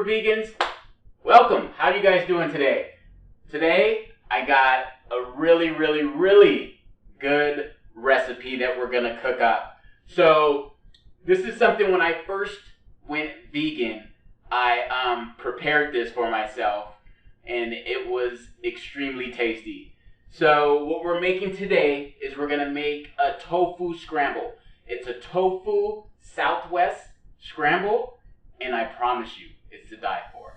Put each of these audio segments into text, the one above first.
vegans, welcome. How you guys doing today? Today I got a really good recipe that we're gonna cook up. So this is something when I first went vegan, I prepared this for myself and it was extremely tasty. So what we're making today is we're gonna make a tofu scramble. It's a tofu Southwest scramble, and I promise you, it's to die for.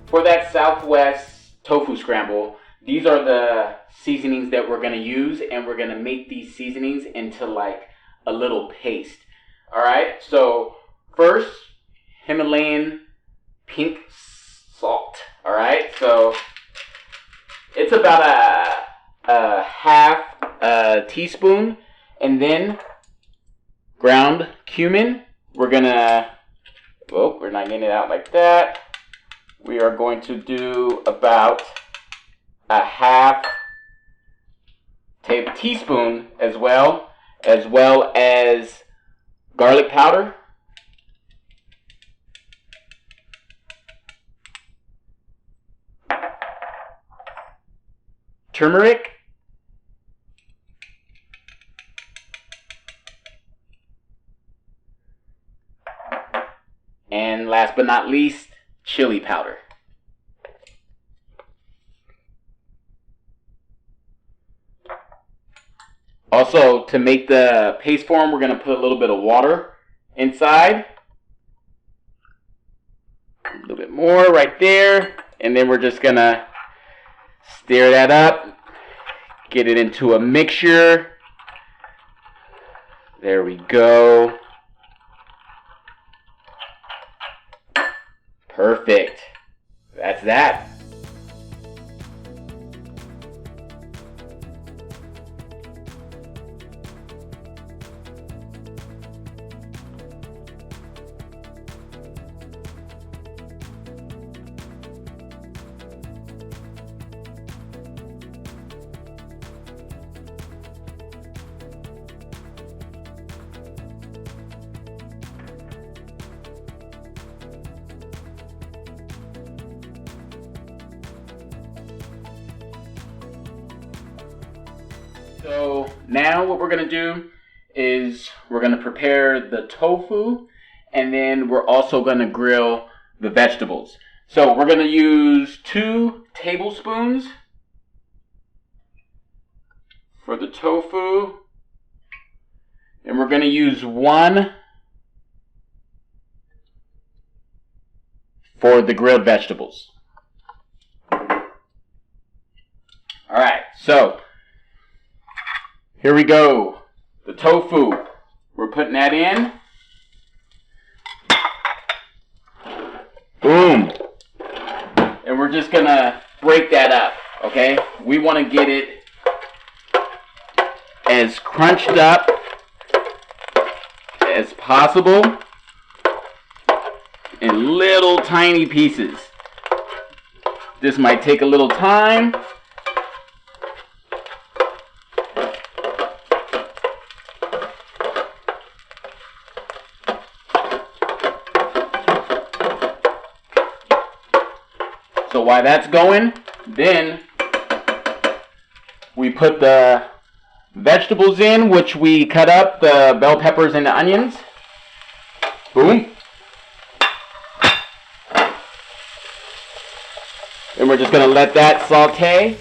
For that Southwest tofu scramble, these are the seasonings that we're gonna use, and we're gonna make these seasonings into like a little paste. Alright, so first, Himalayan pink salt. Alright, so it's about a half a teaspoon, and then ground cumin. We're gonna, we're not getting it out like that. We are going to do about a half teaspoon as well as garlic powder. Turmeric. And last but not least, chili powder. Also, to make the paste form, we're going to put a little bit of water inside. A little bit more right there. And then we're just going to stir that up. Get it into a mixture. There we go. Perfect. That's that. So now what we're going to do is we're going to prepare the tofu, and then we're also going to grill the vegetables. So we're going to use 2 tablespoons for the tofu, and we're going to use 1 for the grilled vegetables. Alright, so here we go. The tofu. We're putting that in. Boom. And we're just going to break that up, okay? We want to get it as crunched up as possible in little tiny pieces. This might take a little time. So while that's going, then we put the vegetables in, which we cut up, the bell peppers and the onions. Boom. And we're just going to let that saute.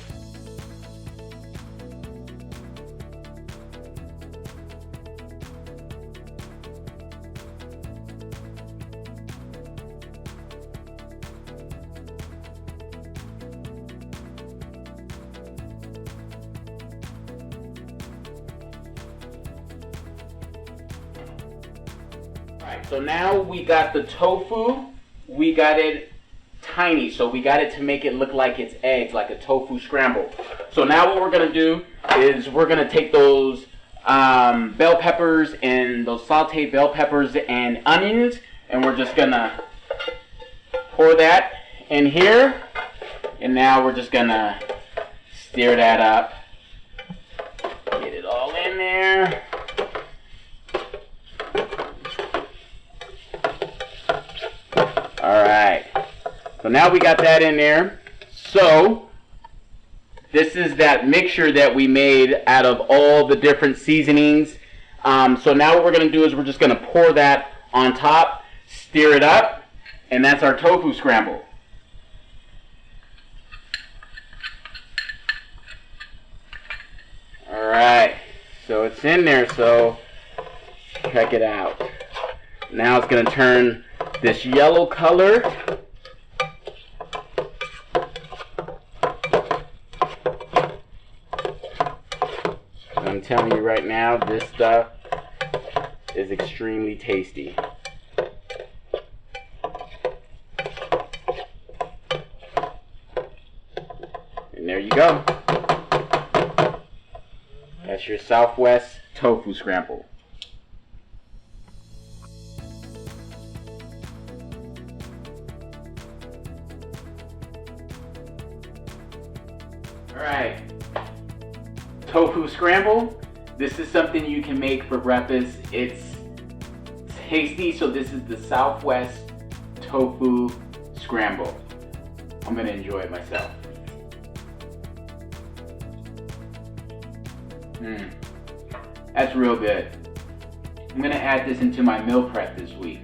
So now we got the tofu, we got it tiny, so we got it to make it look like it's eggs, like a tofu scramble. So now what we're going to do is we're going to take those bell peppers and those sauteed bell peppers and onions, and we're just going to pour that in here, and now we're just going to stir that up, get it all in there. So now we got that in there. So this is that mixture that we made out of all the different seasonings. So now what we're going to do is we're just going to pour that on top, stir it up, and that's our tofu scramble. Alright, so it's in there, so check it out. Now it's going to turn this yellow color. I'm telling you right now, this stuff is extremely tasty. And there you go. That's your Southwest Tofu Scramble. Alright, Tofu Scramble. This is something you can make for breakfast. It's tasty, so this is the Southwest Tofu Scramble. I'm going to enjoy it myself. That's real good. I'm going to add this into my meal prep this week.